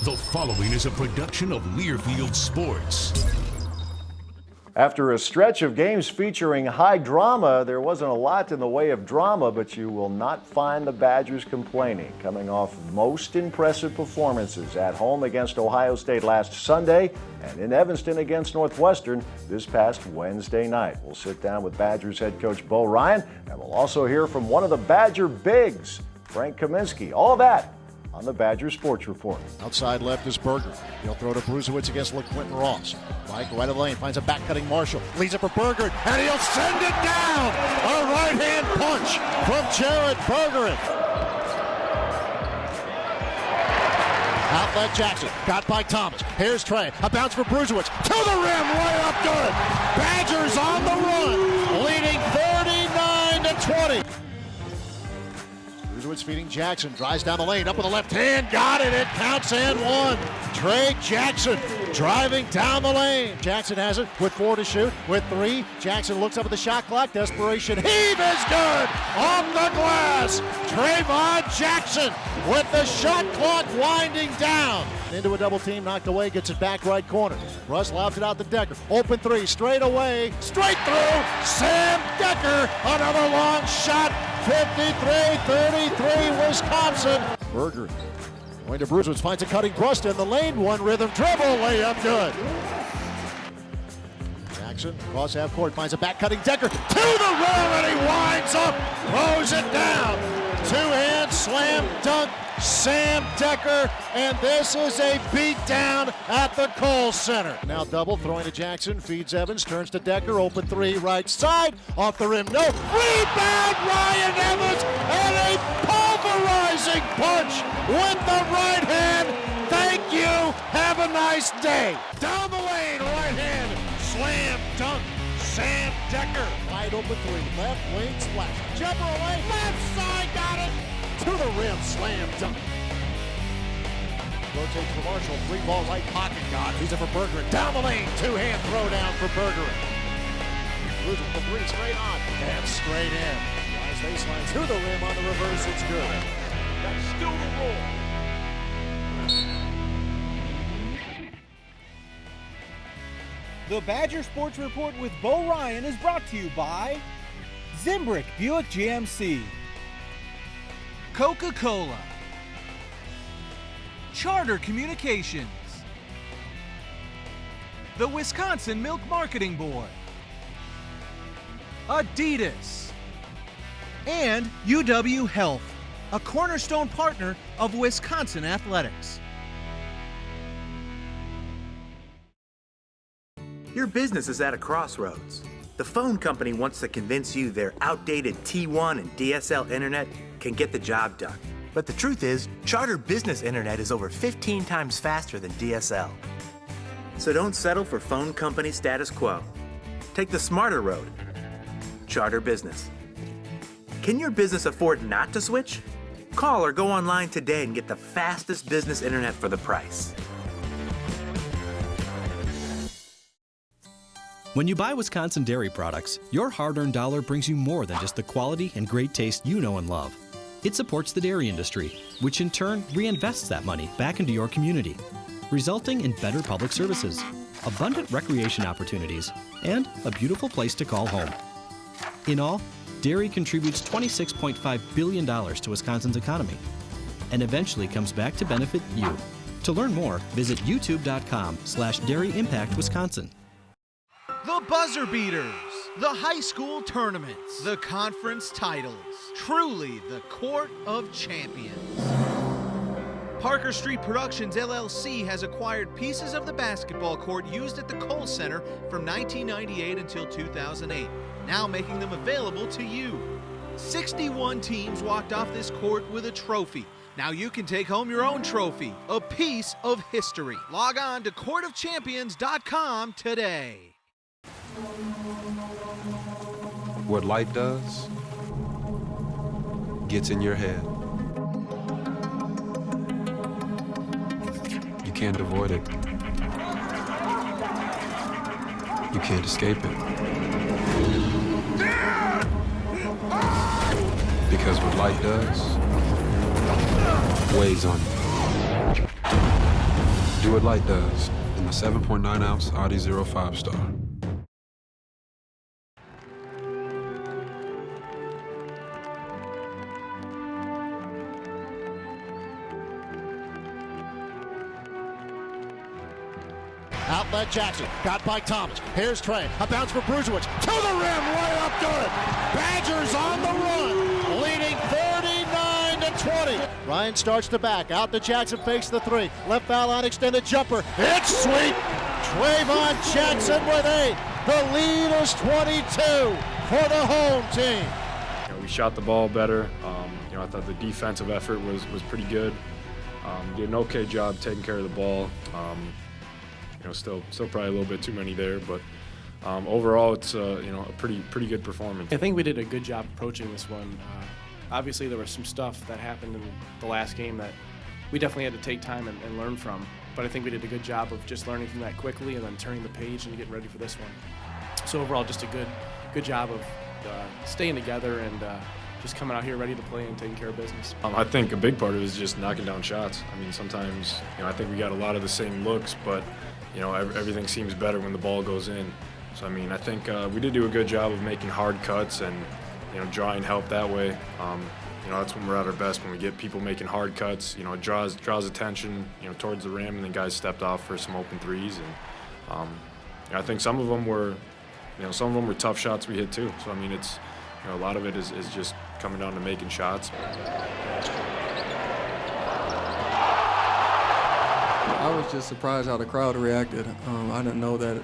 The following is a production of Learfield Sports. After a stretch of games featuring high drama, there wasn't a lot in the way of drama, but you will not find the Badgers complaining, coming off most impressive performances at home against Ohio State last Sunday and in Evanston against Northwestern this past Wednesday night. We'll sit down with Badgers head coach Bo Ryan, and we'll also hear from one of the Badger bigs, Frank Kaminsky. All that on the Badger Sports Report. Outside left is Berger. He'll throw to Bruzewicz against LeQuentin Ross. Mike right of the lane, finds a back-cutting Marshall. Leads it for Berger, and he'll send it down! A right-hand punch from Jared Bergeron. Outlet Jackson, got by Thomas. Here's Trey, a bounce for Bruzewicz. To the rim, way up good! Badgers on the run, leading 39-20. Bruzewicz feeding Jackson, drives down the lane, up with the left hand, got it, it counts and one. Trey Jackson driving down the lane. Jackson has it with 4 to shoot, with 3. Jackson looks up at the shot clock, desperation, heave is good, off the glass. Trayvon Jackson with the shot clock winding down. Into a double team, knocked away, gets it back right corner. Russ lobs it out to Decker, open 3, straight away, straight through, Sam Decker, another long shot, 53-33 Wisconsin. Berger going to Bruzewicz, finds a cutting thrust in the lane, one rhythm dribble, layup good. Jackson across half court, finds a back cutting Decker to the rim, and he winds up, throws it down. Two-hand slam dunk, Sam Decker, and this is a beatdown at the Kohl Center. Now double, throwing to Jackson, feeds Evans, turns to Decker, open 3, right side, off the rim, no, rebound Ryan Evans, and a pulverizing punch with the right hand. Thank you, have a nice day. Down the lane, right hand, slam dunk, Sam Decker. Wide open 3, left wing splash, jumper away, left side, got it. To the rim, slam dunk. Rotates for Marshall, 3-ball right pocket, got it. He's it for Berger, down the lane, 2-hand throw down for Berger. Losing the 3 straight on, and straight in. Rise baseline to the rim on the reverse, it's good. That's still the roll. The Badger Sports Report with Bo Ryan is brought to you by Zimbrick Buick GMC, Coca-Cola, Charter Communications, the Wisconsin Milk Marketing Board, Adidas, and UW Health, a cornerstone partner of Wisconsin athletics. Your business is at a crossroads. The phone company wants to convince you their outdated T1 and DSL internet can get the job done. But the truth is, Charter Business Internet is over 15 times faster than DSL. So don't settle for phone company status quo. Take the smarter road. Charter Business. Can your business afford not to switch? Call or go online today and get the fastest business internet for the price. When you buy Wisconsin dairy products, your hard-earned dollar brings you more than just the quality and great taste you know and love. It supports the dairy industry, which in turn reinvests that money back into your community, resulting in better public services, abundant recreation opportunities, and a beautiful place to call home. In all, dairy contributes $26.5 billion to Wisconsin's economy, and eventually comes back to benefit you. To learn more, visit youtube.com/dairyimpactwisconsin. The buzzer beaters, the high school tournaments, the conference titles, truly the court of champions. Parker Street Productions LLC has acquired pieces of the basketball court used at the Kohl Center from 1998 until 2008, now making them available to you. 61 teams walked off this court with a trophy. Now you can take home your own trophy, a piece of history. Log on to courtofchampions.com today. What light does gets in your head. You can't avoid it. You can't escape it. Because what light does weighs on you. Do what light does in the 7.9-ounce Audi 05 Star. Outlet Jackson, got by Thomas. Here's Trey, a bounce for Bruzewicz, to the rim, right up good. Badgers on the run, leading 39-20. Ryan starts to back, out to Jackson, fakes the three. Left foul line, extended jumper, it's sweet. Trayvon Jackson with 8. The lead is 22 for the home team. We shot the ball better. I thought the defensive effort was pretty good. Did an okay job taking care of the ball. Still probably a little bit too many there, but overall it's a pretty good performance. I think we did a good job approaching this one. Obviously there was some stuff that happened in the last game that we definitely had to take time and learn from, but I think we did a good job of just learning from that quickly and then turning the page and getting ready for this one. So overall just a good job of staying together and just coming out here ready to play and taking care of business. I think a big part of it is just knocking down shots. I mean, sometimes I think we got a lot of the same looks, but everything seems better when the ball goes in. So, I think we did do a good job of making hard cuts and, drawing help that way. That's when we're at our best, when we get people making hard cuts. It draws attention, towards the rim, and then guys stepped off for some open threes. And I think some of them were tough shots we hit too. So, it's, a lot of it is just coming down to making shots. I was just surprised how the crowd reacted. I didn't know that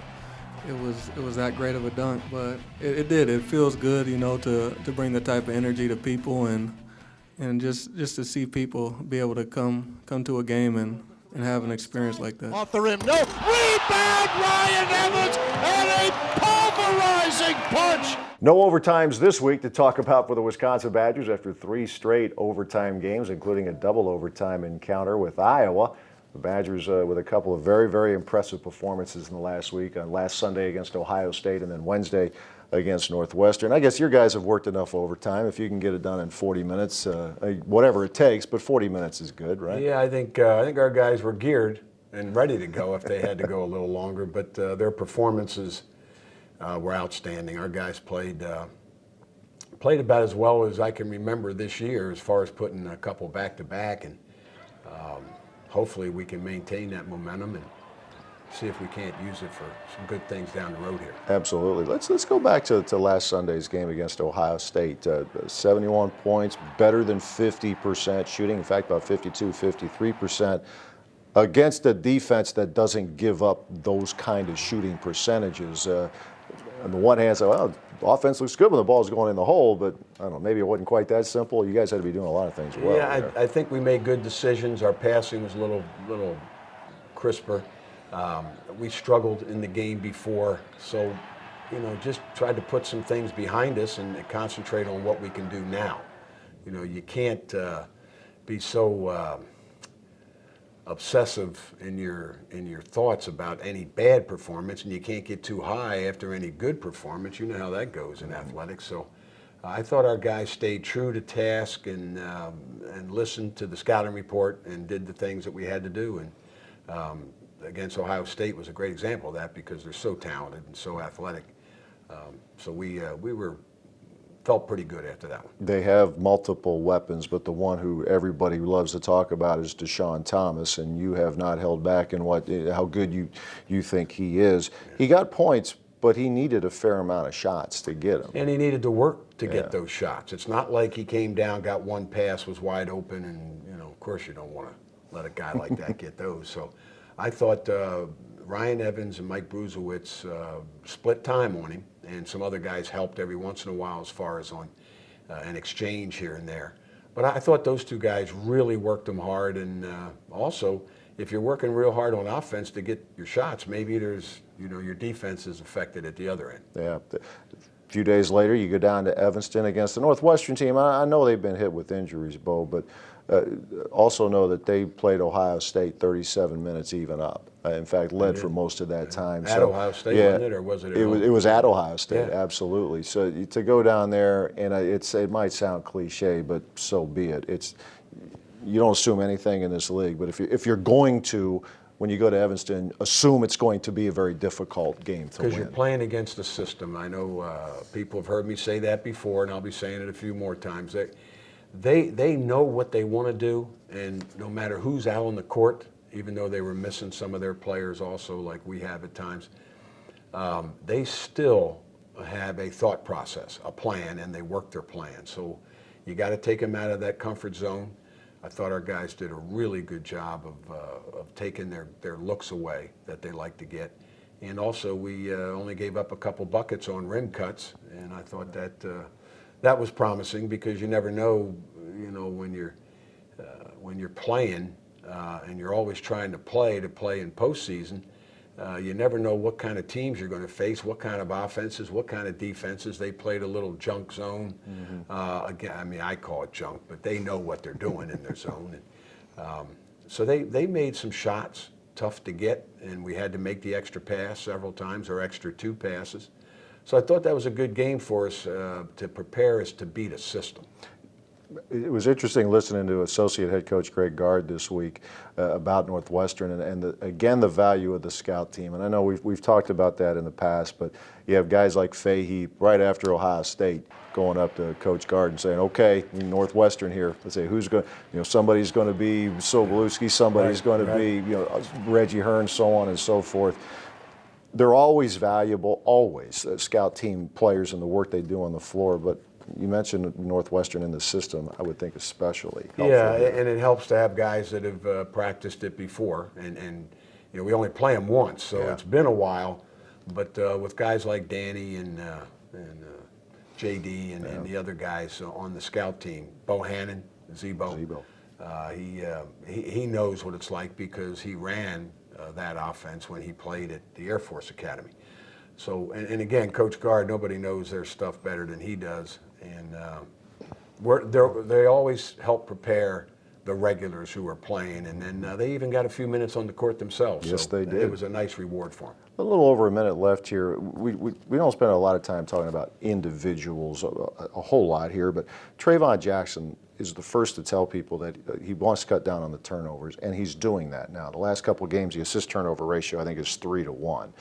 it was that great of a dunk, but it did. It feels good, to bring the type of energy to people and just to see people be able to come to a game and have an experience like that. Off the rim, no, rebound, Ryan Evans, and a pulverizing punch. No overtimes this week to talk about for the Wisconsin Badgers after 3 straight overtime games, including a double overtime encounter with Iowa. The Badgers with a couple of very, very impressive performances in the last week, on last Sunday against Ohio State and then Wednesday against Northwestern. I guess your guys have worked enough overtime. If you can get it done in 40 minutes, whatever it takes, but 40 minutes is good, right? Yeah, I think our guys were geared and ready to go if they had to go a little longer, but their performances were outstanding. Our guys played about as well as I can remember this year as far as putting a couple back-to-back, and hopefully we can maintain that momentum and see if we can't use it for some good things down the road here. Absolutely. Let's go back to last Sunday's game against Ohio State. 71 points, better than 50% shooting, in fact about 53% against a defense that doesn't give up those kind of shooting percentages. On the one hand, the offense looks good when the ball's going in the hole, but I don't know, maybe it wasn't quite that simple. You guys had to be doing a lot of things well. Yeah, I think we made good decisions. Our passing was a little crisper. We struggled in the game before, so just tried to put some things behind us and concentrate on what we can do now. You can't be so obsessive in your thoughts about any bad performance, and you can't get too high after any good performance. You know how that goes in athletics. So I thought our guys stayed true to task and listened to the scouting report and did the things that we had to do. And against Ohio State was a great example of that because they're so talented and so athletic. So we felt pretty good after that one. They have multiple weapons, but the one who everybody loves to talk about is Deshaun Thomas, and you have not held back in how good you think he is. He got points, but he needed a fair amount of shots to get them. And he needed to work to get those shots. It's not like he came down, got one pass, was wide open, and of course you don't want to let a guy like that get those. So I thought Ryan Evans and Mike Bruzewicz split time on him, and some other guys helped every once in a while as far as on an exchange here and there. But I thought those two guys really worked them hard, and also, if you're working real hard on offense to get your shots, maybe there's, your defense is affected at the other end. Yeah. A few days later, you go down to Evanston against the Northwestern team. I know they've been hit with injuries, Bo, but also know that they played Ohio State 37 minutes even up. In fact, led for most of that time. At Ohio State, wasn't it, or was it? It was at Ohio State, absolutely. So to go down there, and it might sound cliche, but so be it. You don't assume anything in this league, but if you're going to when you go to Evanston, assume it's going to be a very difficult game to win. Because you're playing against the system. I know people have heard me say that before, and I'll be saying it a few more times. They know what they want to do, and no matter who's out on the court, even though they were missing some of their players also, like we have at times, they still have a thought process, a plan, and they work their plan. So you got to take them out of that comfort zone. I thought our guys did a really good job of taking their looks away that they like to get. And also, we only gave up a couple buckets on rim cuts, and I thought that was promising, because you never know, when you're playing and you're always trying to play in postseason. You never know what kind of teams you're going to face, what kind of offenses, what kind of defenses. They played a little junk zone. Again, I mean, I call it junk, but they know what they're doing in their zone. And, so they made some shots, tough to get, and we had to make the extra pass several times, or extra 2 passes. So I thought that was a good game for us to prepare us to beat a system. It was interesting listening to Associate Head Coach Greg Gard this week about Northwestern and again, the value of the scout team. And I know we've talked about that in the past, but you have guys like Fahey right after Ohio State going up to Coach Gard and saying, okay, Northwestern here, let's say who's going, somebody's going to be Sobolewski, somebody's going to be, Reggie Hearn, so on and so forth. They're always valuable, always, scout team players and the work they do on the floor, but you mentioned Northwestern in the system, I would think especially helpful. Yeah, and it helps to have guys that have practiced it before, and we only play them once, so it's been a while. But with guys like Danny and JD and the other guys on the scout team, Bohannon, Zebo. He knows what it's like, because he ran that offense when he played at the Air Force Academy. So, and again, Coach Gard, nobody knows their stuff better than he does. And they always help prepare the regulars who are playing, and then they even got a few minutes on the court themselves. Yes, so they did. It was a nice reward for them. A little over a minute left here. We don't spend a lot of time talking about individuals, a whole lot here, but Trayvon Jackson is the first to tell people that he wants to cut down on the turnovers, and he's doing that now. The last couple of games, the assist-turnover ratio, I think, is 3-1.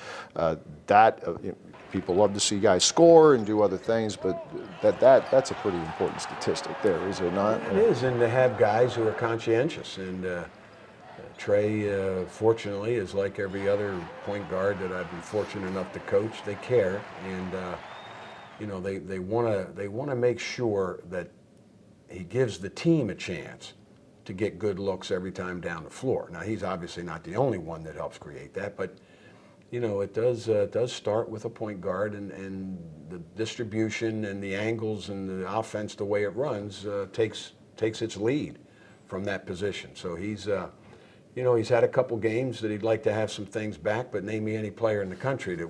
People love to see guys score and do other things, but that's a pretty important statistic there, is it not? It is, and to have guys who are conscientious. And Trey, fortunately, is like every other point guard that I've been fortunate enough to coach. They care, and they want to make sure that he gives the team a chance to get good looks every time down the floor. Now, he's obviously not the only one that helps create that, but it does start with a point guard, and the distribution and the angles and the offense, the way it runs, takes its lead from that position. So he's had a couple games that he'd like to have some things back, but name me any player in the country that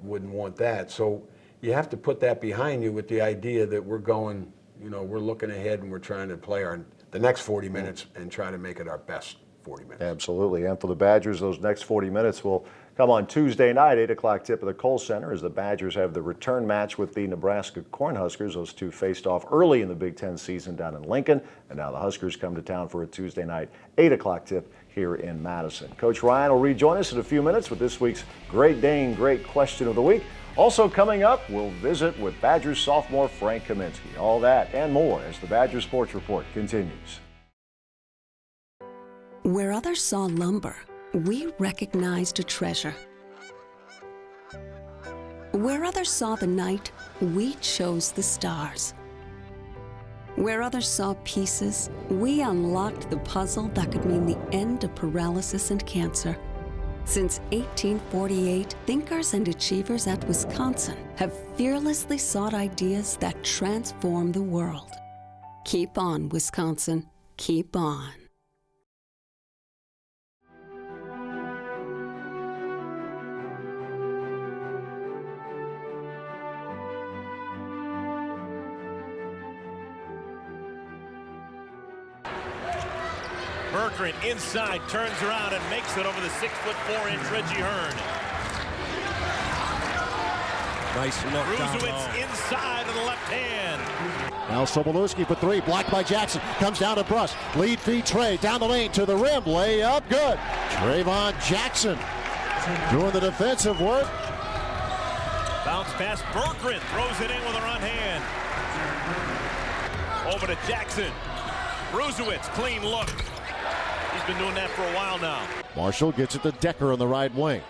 wouldn't want that. So you have to put that behind you with the idea that we're going, we're looking ahead and we're trying to play the next 40 minutes and try to make it our best 40 minutes. Absolutely. And for the Badgers, those next 40 minutes will come on Tuesday night, 8 o'clock tip of the Kohl Center, as the Badgers have the return match with the Nebraska Cornhuskers. Those two faced off early in the Big Ten season down in Lincoln, and now the Huskers come to town for a Tuesday night, 8 o'clock tip here in Madison. Coach Ryan will rejoin us in a few minutes with this week's Great Dane Great Question of the Week. Also coming up, we'll visit with Badgers sophomore Frank Kaminsky. All that and more as the Badgers Sports Report continues. Where others saw lumber, we recognized a treasure. Where others saw the night, we chose the stars. Where others saw pieces, we unlocked the puzzle that could mean the end of paralysis and cancer. Since 1848, thinkers and achievers at Wisconsin have fearlessly sought ideas that transform the world. Keep on, Wisconsin. Keep on. Bertrand inside, turns around and makes it over the 6'4" Reggie Hearn. Nice look. Kruzewitz inside of the left hand. Now Sobolewski for three, blocked by Jackson. Comes down to Bruss. Lead feed Trey down the lane to the rim. Layup good. Trayvon Jackson doing the defensive work. Bounce pass, Berggren throws it in with her on hand. Over to Jackson. Bruzewicz, clean look. He's been doing that for a while now. Marshall gets it to Decker on the right wing.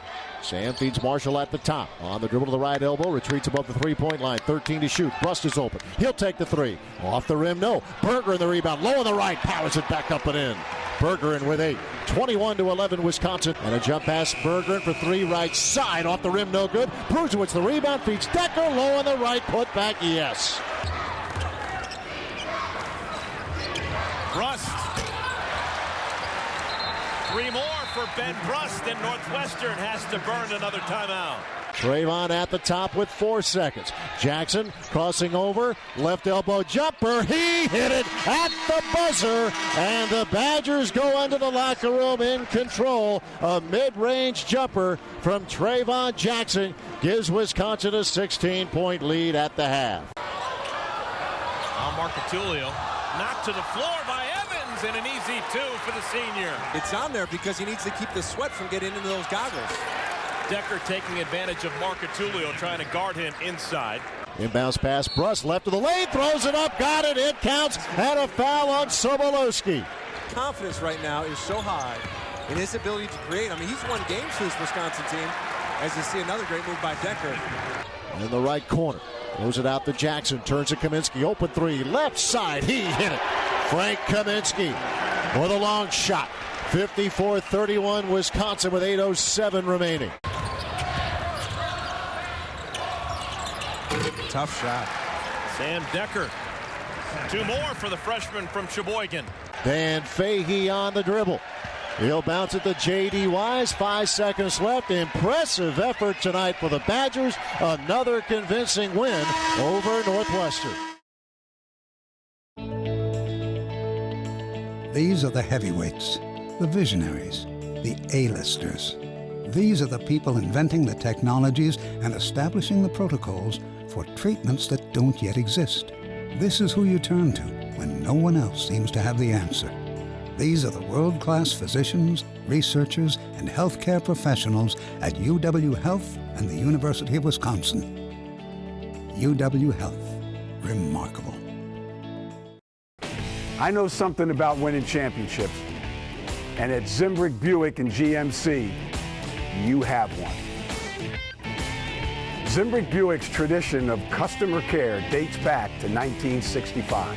Sam feeds Marshall at the top. On the dribble to the right elbow, retreats above the three-point line. 13 to shoot. Brust is open. He'll take the three. Off the rim, no. Berggren the rebound. Low on the right. Powers it back up and in. Berggren with 8. 21-11 Wisconsin. And a jump pass. Berggren for 3 right side. Off the rim, no good. Bruzewicz the rebound. Feeds Decker. Low on the right. Put back, yes. Brust. 3 more for Ben Brust, and Northwestern has to burn another timeout. Trayvon at the top with 4 seconds. Jackson crossing over, left elbow jumper. He hit it at the buzzer, and the Badgers go into the locker room in control. A mid-range jumper from Trayvon Jackson gives Wisconsin a 16-point lead at the half. Now Marcatulio knocked to the floor by Evans, and an easy 2 for the senior. It's on there because he needs to keep the sweat from getting into those goggles. Decker taking advantage of Marcatulio, trying to guard him inside. Inbounds pass, Brust left of the lane, throws it up, got it, it counts, and a foul on Sobolewski. Confidence right now is so high in his ability to create. I mean, he's won games for this Wisconsin team, as you see another great move by Decker. In the right corner, throws it out to Jackson, turns to Kaminsky, open 3, left side, he hit it. Frank Kaminsky with a long shot. 54-31 Wisconsin with 8:07 remaining. Tough shot. Sam Decker. 2 more for the freshman from Sheboygan. Dan Fahey on the dribble. He'll bounce it to J.D. Wise. 5 seconds left. Impressive effort tonight for the Badgers. Another convincing win over Northwestern. These are the heavyweights, the visionaries, the A-listers. These are the people inventing the technologies and establishing the protocols for treatments that don't yet exist. This is who you turn to when no one else seems to have the answer. These are the world-class physicians, researchers, and healthcare professionals at UW Health and the University of Wisconsin. UW Health. Remarkable. I know something about winning championships. And at Zimbrick Buick and GMC, you have one. Zimbrick Buick's tradition of customer care dates back to 1965.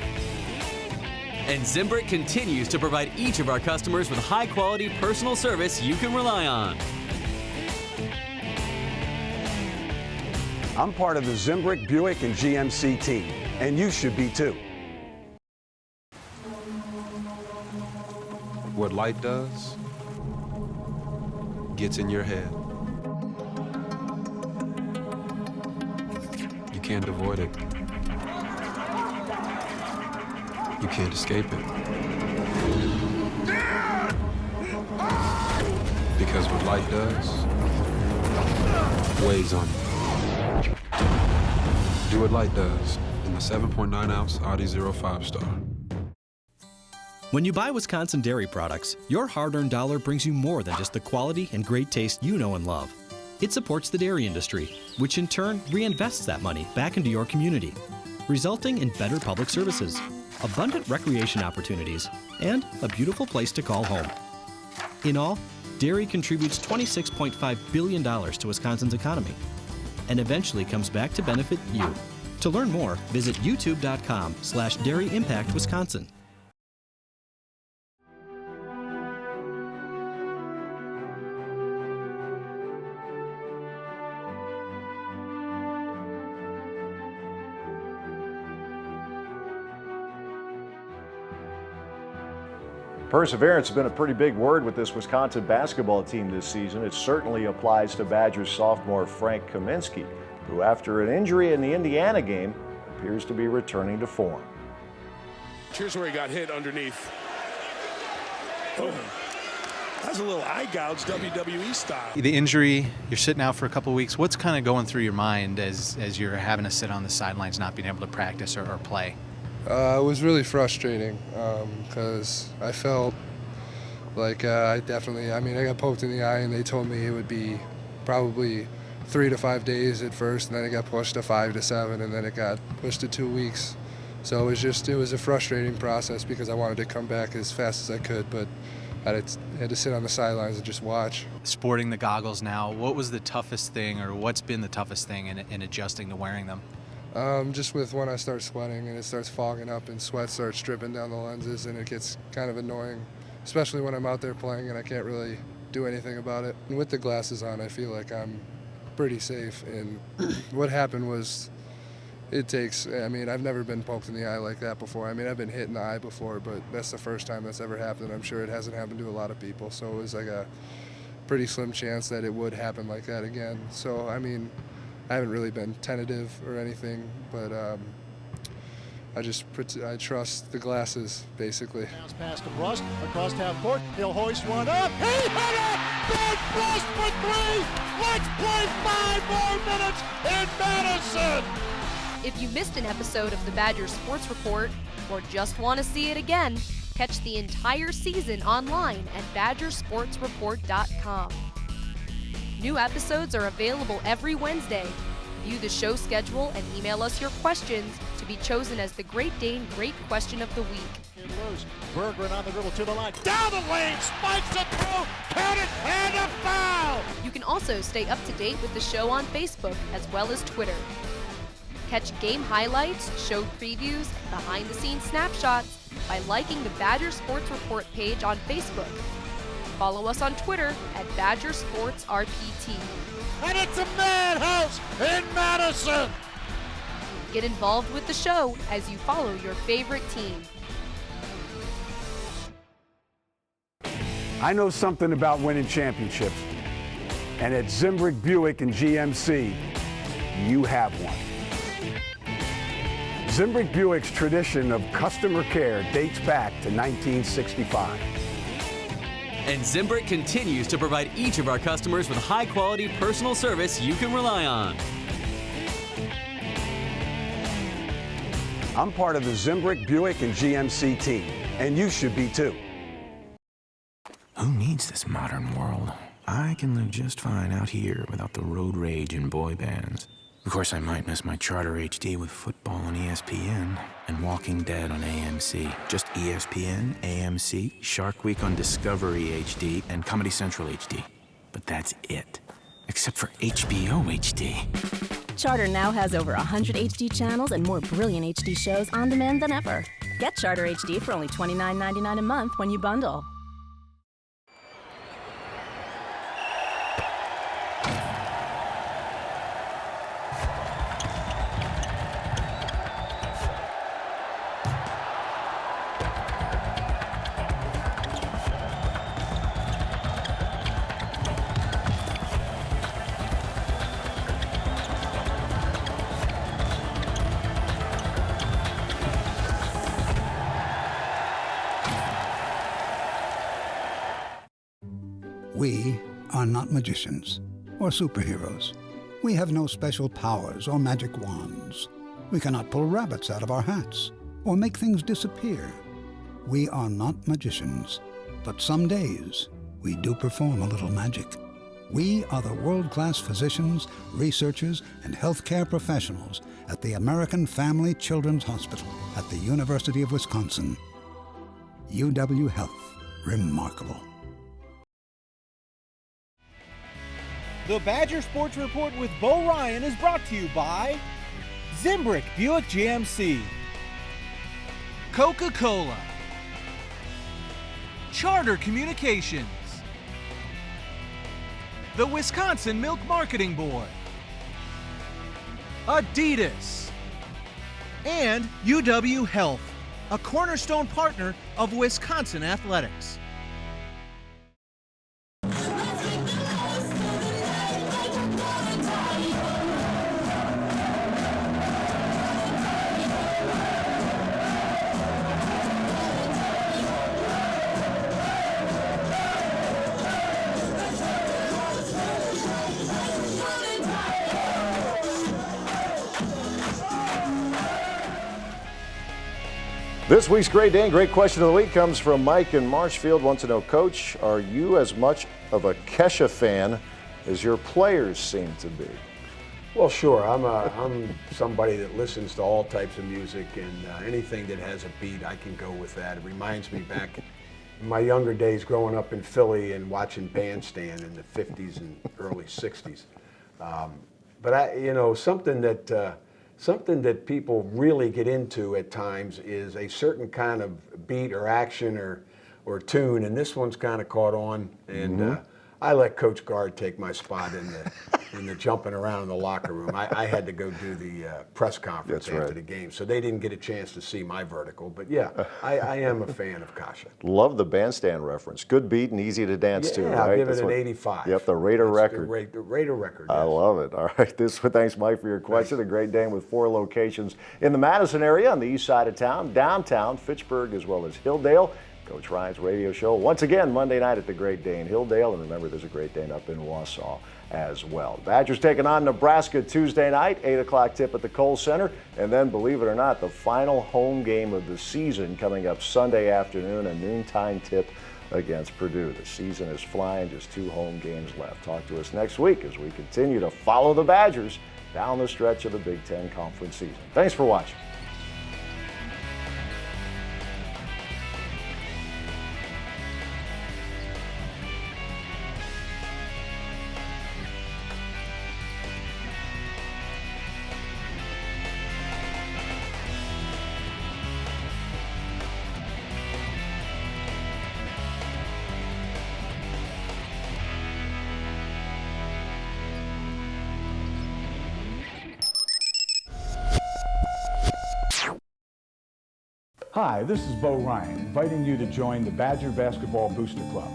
And Zimbrick continues to provide each of our customers with high-quality personal service you can rely on. I'm part of the Zimbrick Buick and GMC team, and you should be too. What light does gets in your head. You can't avoid it. You can't escape it. Because what light does weighs on you. Do what light does in the 7.9-ounce Audi 05 Star. When you buy Wisconsin dairy products, your hard-earned dollar brings you more than just the quality and great taste you know and love. It supports the dairy industry, which in turn reinvests that money back into your community, resulting in better public services, abundant recreation opportunities, and a beautiful place to call home. In all, dairy contributes $26.5 billion to Wisconsin's economy, and eventually comes back to benefit you. To learn more, visit youtube.com/dairyimpactwisconsin. Perseverance has been a pretty big word with this Wisconsin basketball team this season. It certainly applies to Badgers sophomore Frank Kaminsky, who after an injury in the Indiana game appears to be returning to form. Here's where he got hit underneath. Oh, that's a little eye gouge, WWE style. The injury, you're sitting out for a couple of weeks. What's kind of going through your mind as you're having to sit on the sidelines, not being able to practice or play? It was really frustrating because I felt Like, I got poked in the eye, and they told me it would be probably 3 to 5 days at first, and then it got pushed to 5 to 7, and then it got pushed to 2 weeks. So it was a frustrating process because I wanted to come back as fast as I could, but I had to sit on the sidelines and just watch. Sporting the goggles now, what was the toughest thing, or what's been the toughest thing in adjusting to wearing them? Just with when I start sweating and it starts fogging up and sweat starts dripping down the lenses, and it gets kind of annoying, especially when I'm out there playing and I can't really do anything about it. And with the glasses on, I feel like I'm pretty safe. And what happened was, I've never been poked in the eye like that before. I've been hit in the eye before, but that's the first time that's ever happened. I'm sure it hasn't happened to a lot of people. So it was like a pretty slim chance that it would happen like that again. So, I haven't really been tentative or anything, but I trust the glasses, basically. Bounce pass to Brust across half court. He'll hoist one up. He hit it! Big Brust for 3! Let's play 5 more minutes in Madison! If you missed an episode of the Badger Sports Report or just want to see it again, catch the entire season online at badgersportsreport.com. New episodes are available every Wednesday. View the show schedule and email us your questions to be chosen as the Great Dane Great Question of the Week. Loose. Berggren on the dribble to the line. Down the lane, spikes it through, count it, and a foul! You can also stay up to date with the show on Facebook as well as Twitter. Catch game highlights, show previews, and behind-the-scenes snapshots by liking the Badger Sports Report page on Facebook. Follow us on Twitter at Badger Sports RPT. And it's a madhouse in Madison! Get involved with the show as you follow your favorite team. I know something about winning championships. And at Zimbrick Buick and GMC, you have one. Zimbrick Buick's tradition of customer care dates back to 1965. And Zimbrick continues to provide each of our customers with high-quality personal service you can rely on. I'm part of the Zimbrick Buick and GMC team, and you should be too. Who needs this modern world? I can live just fine out here without the road rage and boy bands. Of course, I might miss my Charter HD with football on ESPN and Walking Dead on AMC. Just ESPN, AMC, Shark Week on Discovery HD, and Comedy Central HD. But that's it. Except for HBO HD. Charter now has over 100 HD channels and more brilliant HD shows on demand than ever. Get Charter HD for only $29.99 a month when you bundle. We are not magicians or superheroes. We have no special powers or magic wands. We cannot pull rabbits out of our hats or make things disappear. We are not magicians, but some days we do perform a little magic. We are the world-class physicians, researchers, and healthcare professionals at the American Family Children's Hospital at the University of Wisconsin. UW Health. Remarkable. The Badger Sports Report with Bo Ryan is brought to you by Zimbrick Buick GMC, Coca-Cola, Charter Communications, the Wisconsin Milk Marketing Board, Adidas, and UW Health, a cornerstone partner of Wisconsin athletics. This week's Great Dane Great Question of the Week comes from Mike in Marshfield. Wants to know, Coach, are you as much of a Kesha fan as your players seem to be? Well, sure. I'm somebody that listens to all types of music, and anything that has a beat, I can go with that. It reminds me back in my younger days growing up in Philly and watching Bandstand in the 50s and early 60s. But something that people really get into at times is a certain kind of beat or action or tune, and this one's kind of caught on. And I let Coach Guard take my spot in the jumping around in the locker room. I had to go do the press conference after the game, so they didn't get a chance to see my vertical. But yeah, I am a fan of Kasha. Love the Bandstand reference. Good beat and easy to dance to. Yeah, I'll right? give it an 85. Yep, the Raider record. The Raider record. I love it. All right, thanks, Mike, for your question. A Great Dane with 4 locations in the Madison area on the east side of town, downtown, Fitchburg, as well as Hilldale. Coach Ryan's radio show once again Monday night at the Great Dane Hilldale, and remember there's a Great Dane up in Wausau as well. Badgers taking on Nebraska Tuesday night, 8 o'clock tip at the Kohl Center, and then believe it or not, the final home game of the season coming up Sunday afternoon, a noontime tip against Purdue. The season is flying, just 2 home games left. Talk to us next week as we continue to follow the Badgers down the stretch of the Big Ten Conference season. Thanks for watching. Hi, this is Bo Ryan, inviting you to join the Badger Basketball Booster Club.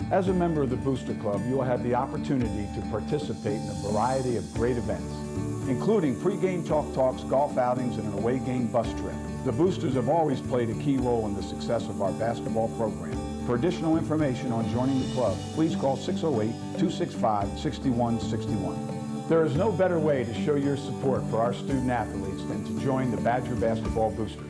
As a member of the Booster Club, you will have the opportunity to participate in a variety of great events, including pregame talks, golf outings, and an away game bus trip. The Boosters have always played a key role in the success of our basketball program. For additional information on joining the club, please call 608-265-6161. There is no better way to show your support for our student athletes than to join the Badger Basketball Boosters.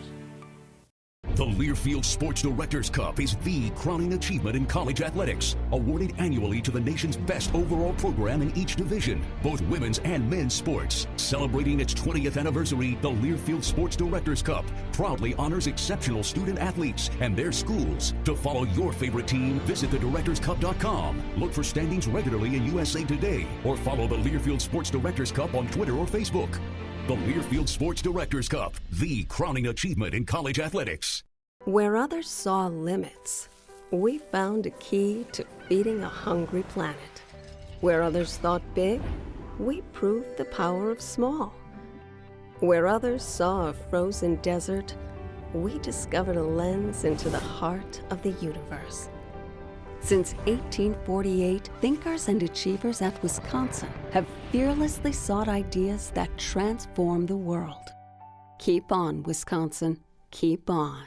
The Learfield Sports Directors Cup is the crowning achievement in college athletics, awarded annually to the nation's best overall program in each division, both women's and men's sports. Celebrating its 20th anniversary, the Learfield Sports Directors Cup proudly honors exceptional student athletes and their schools. To follow your favorite team, visit thedirectorscup.com. Look for standings regularly in USA Today, or follow the Learfield Sports Directors Cup on Twitter or Facebook. The Learfield Sports Directors Cup, the crowning achievement in college athletics. Where others saw limits, we found a key to feeding a hungry planet. Where others thought big, we proved the power of small. Where others saw a frozen desert, we discovered a lens into the heart of the universe. Since 1848, thinkers and achievers at Wisconsin have fearlessly sought ideas that transform the world. Keep on, Wisconsin. Keep on.